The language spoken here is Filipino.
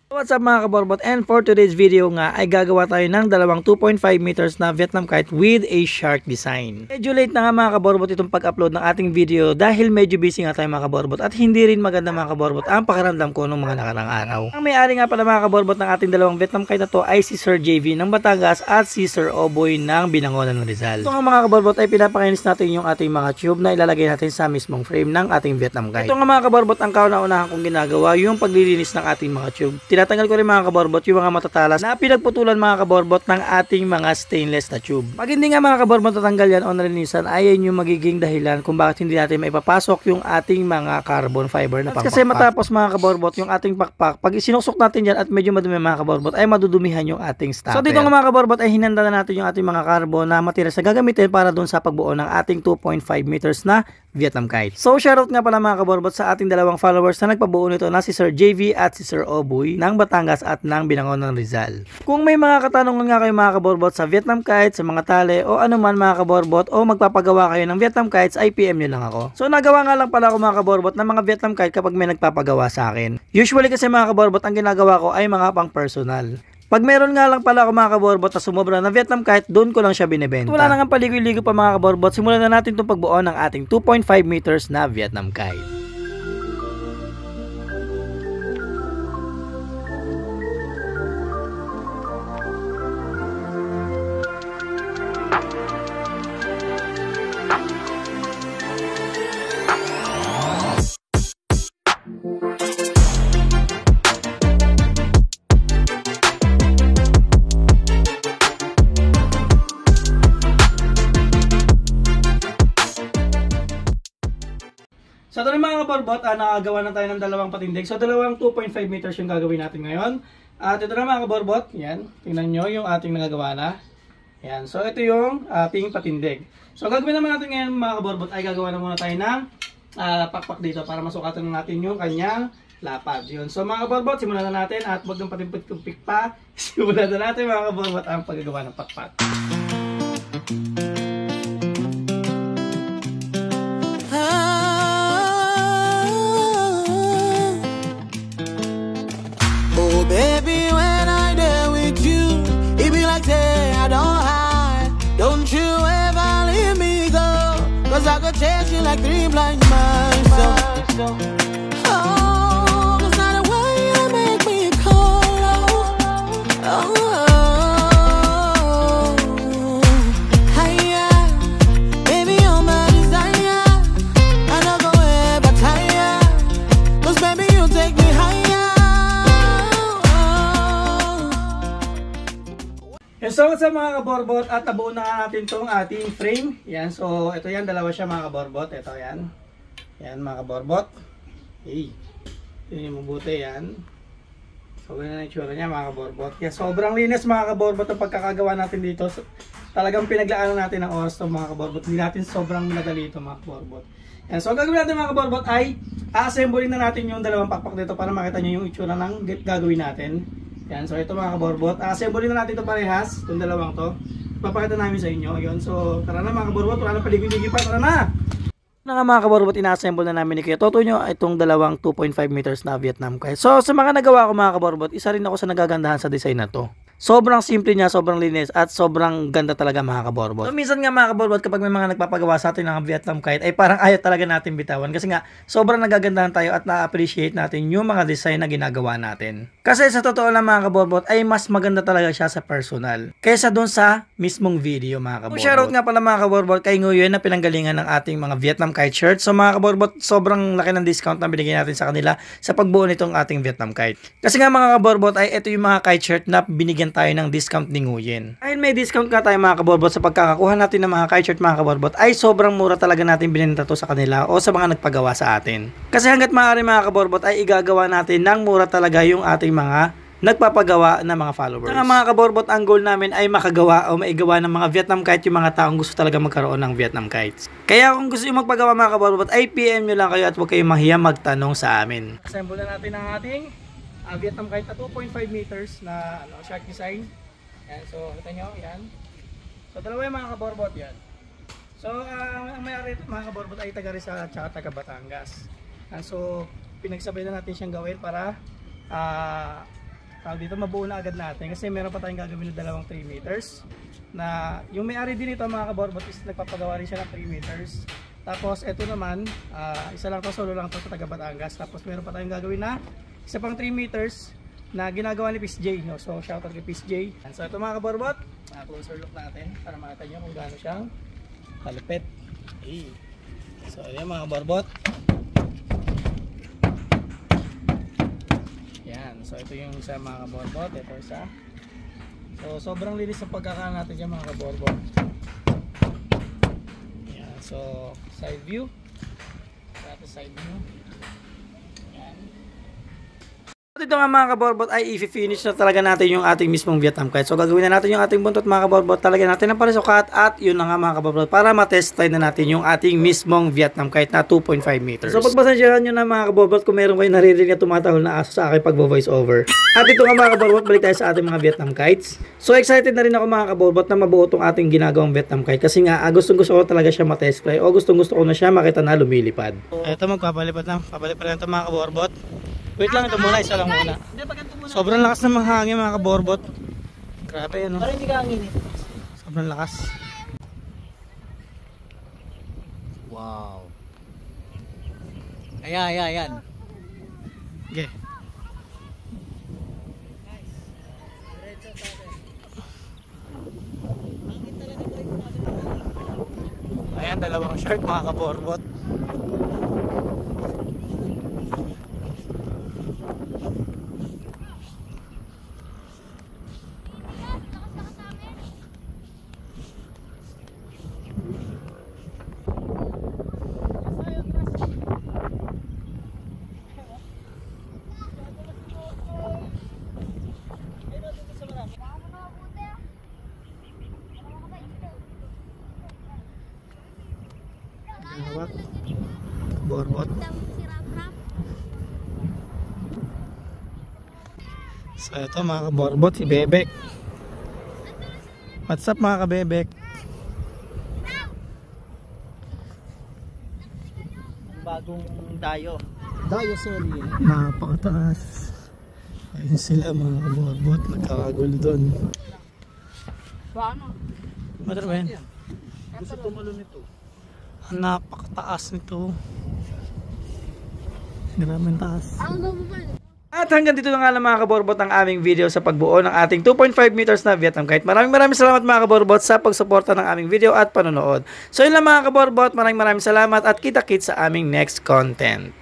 What's up mga kaborbot, and for today's video nga ay gagawa tayo ng dalawang 2.5 meters na Vietnam kite with a shark design. Medyo late na nga mga kaborbot itong pag-upload ng ating video dahil medyo busy nga tayo mga kaborbot at hindi rin maganda mga kaborbot ang pakiramdam ko nung mga nakarang araw. Ang may-ari nga pala mga kaborbot ng ating dalawang Vietnam kite na to ay si Sir JV ng Batangas at si Sir Oboy ng Binangonan ng Rizal. Ito nga mga kaborbot ay pinapakinis natin yung ating mga tube na ilalagay natin sa mismong frame ng ating Vietnam kite. Ito nga mga kaborbot ang kauna-unahan kong ginagawa, yung paglilinis ng ating mga tube. Tinatanggal ko rin mga kaborbot yung mga matatalas na pinagputulan mga kaborbot ng ating mga stainless na tube. Pag hindi nga mga kaborbot natanggal yan o nalinisan, ay yan yung magiging dahilan kung bakit hindi natin maipapasok yung ating mga carbon fiber na pakpak. Kasi matapos mga kaborbot yung ating pakpak, pag isinusok natin yan at medyo madumi mga kaborbot, ay madudumihan yung ating stopper. So dito nga mga kaborbot ay hinanda na natin yung ating mga carbon na materials na gagamitin para dun sa pagbuo ng ating 2.5 meters na Vietnam kite. So shoutout nga pala mga kaborbot sa ating dalawang followers na nagpabuo nito na si Sir JV at si Sir Oboy ng Batangas at ng Binangonan ng Rizal. Kung may mga katanungan nga kayo mga kaborbot sa Vietnam kites, sa mga tali o anuman mga kaborbot o magpapagawa kayo ng Vietnam kites, ay PM nyo lang ako. So nagawa nga lang pala ako mga kaborbot ng mga Vietnam kite kapag may nagpapagawa sa akin. Usually kasi mga kaborbot ang ginagawa ko ay mga pang personal. Pag meron nga lang pala ako mga kaborbot na sumobra na Vietnam kite, doon ko lang siya binibenta. Wala nang paligoy-ligo pa mga kaborbot, simulan na natin itong pagbuo ng ating 2.5 meters na Vietnam kite. So ito rin mga kaborbot, nakagawa na tayo ng dalawang patindig. So dalawang 2.5 meters yung gagawin natin ngayon. At ito na mga kaborbot, yan. Tingnan nyo yung ating nagagawa na. Yan. So ito yung ating patindig. So gagawin naman natin ngayon mga kaborbot ay gagawa na muna tayo ng pakpak dito para masukatan natin yung kanyang lapad. Yun. So mga kaborbot, simulan na natin at huwag ng patimpik pa. Simulan na natin mga kaborbot ang paggagawa ng pakpak. Baby, when I there with you, it be like say I don't hide. Don't you ever leave me go, cause I could chase you like 3 blind mice. Oh, cause not the way you make me cold. Oh, hiya, baby, you're my desire. I don't go ever tire, cause baby, you take me higher. So what's up mga kaborbot, at nabuo na nga natin itong ating frame. Yan, so ito yan, dalawa siya mga kaborbot. Ito yan. Yan mga kaborbot. Hey, yun yung mabuti yan. So ganyan ang itsura niya mga kaborbot. Yan, sobrang linis mga kaborbot ang pagkakagawa natin dito. So, talagang pinaglaanan natin ng oras ito mga kaborbot. Hindi natin sobrang madali ito mga kaborbot. Yan, so gagawin natin mga kaborbot ay a-assembling na natin yung dalawang pakpak dito para makita nyo yung itsura ng gagawin natin. Yan, so ito mga kaborbot, assemble na natin ito parehas, itong dalawang to. Papakita namin sa inyo. Yun, so tara na mga kaborbot, wala na paligid-ligid pa, tara na! Na nga mga kaborbot, ina-assemble na namin ni Kuya Toto nyo itong dalawang 2.5 meters na Vietnam kite. So sa mga nagawa ko mga kaborbot, isa rin ako sa nagagandahan sa design na to. Sobrang simple niya, sobrang linis at sobrang ganda talaga mga kaborbot. So minsan nga mga kaborbot, kapag may mga nagpapagawa sa atin ng Vietnam kite ay parang ayaw talaga natin bitawan kasi nga sobrang nagagandahan tayo at na-appreciate natin yung mga design na ginagawa natin. Kasi sa totoo lang mga kaborbot ay mas maganda talaga siya sa personal kaysa doon sa mismong video mga kaborbot. Shoutout nga pala mga kaborbot kay Nguyen na pinanggalingan ng ating mga Vietnam kite shirt. So mga kaborbot, sobrang laki ng discount na binigay natin sa kanila sa pagbuo nitong ating Vietnam kite. Kasi nga mga kaborbot ay ito yung mga kite shirt na binigyan tayo ng discount ni Nguyen. Dahil may discount nga tayo mga kaborbot sa pagkakakuha natin ng mga kite shirt mga kaborbot ay sobrang mura talaga natin binenta to sa kanila o sa mga nagpagawa sa atin. Kasi hanggat maaari mga kaborbot ay igagawa natin ng mura talaga yung ating mga nagpapagawa ng mga followers. Saka mga kaborbot, ang goal namin ay makagawa o maigawa ng mga Vietnam kite yung mga taong gusto talaga magkaroon ng Vietnam kites. Kaya kung gusto yung magpagawa mga kaborbot ay PM nyo lang kayo at huwag kayong mahiya magtanong sa amin. Assemble na natin ang ating Vietnam kite na 2.5 meters na shark design. Yan, so kita nyo, yan. So dalawa yung mga kaborbot yan. So ang may-ari ito mga kaborbot ay taga Rizal at saka taga Batangas. So pinagsabay na natin siyang gawin para dito mabuo na agad natin kasi meron pa tayong gagawin na dalawang 3 meters na yung may-ari din ito mga kaborbot is nagpapagawa rin siya ng 3 meters. Tapos ito naman, isa lang to, solo lang to sa taga Batangas. Tapos meron pa tayong gagawin na isa pang 3 meters na ginagawa ni Peace J, no? So shoutout kay Peace J. So ito mga kaborbot, closer look natin para makita nyo kung gaano siyang kalupit. Okay. So ayan mga kaborbot. Yan, so ito yung isa mga kaborbot, ito isa. So sobrang linis ng pagkakaan natin dyan mga kaborbot. Yan, so side view. Side view. Yan. Ito nga mga kaborbot ay i-finish na talaga natin yung ating mismong Vietnam kite. So gagawin na natin yung ating buntot mga kaborbot. Talagyan natin ng parisukat at yun na nga mga kaborbot para matest try na natin yung ating mismong Vietnam kite na 2.5 meters. So pagpasensyahan nyo na mga kaborbot kung meron kayo naririnig na tumatahol na aso sa aking pag-voice over. At ito nga mga kaborbot, balik tayo sa ating mga Vietnam kites. So excited na rin ako mga kaborbot na mabuo itong ating ginagawang Vietnam kite kasi nga gustong gusto ko talaga siya matest try o gustong gusto ko na siya makita na lumilipad. Ito magpapalipad lang, papalipad lang ito mga kaborbot. Wait lang, ito muna, isa lang muna. Sobrang lakas ng mga hangin mga kaborbot. Grabe ano. Parang hindi ka hangin eh. Sobrang lakas. Wow. Ayan. Okay. Ayan, dalawang shark mga kaborbot. Borbot. So ito mga kaborbot, si Bebek. What's up mga kabebek? Bagong dayo sorry. Napakataas. Ayun sila mga kaborbot, nagkakagulo doon. Paano? Matraben. Gusto tumalo nito. Napakataas nito. Grabe taas. At hanggang dito na nga lang mga kaborbot ang aming video sa pagbuo ng ating 2.5 meters na Vietnam kite. Maraming salamat mga kaborbot sa pagsuporta ng aming video at panonood. So yun lang mga kaborbot, maraming salamat at kita-kits sa aming next content.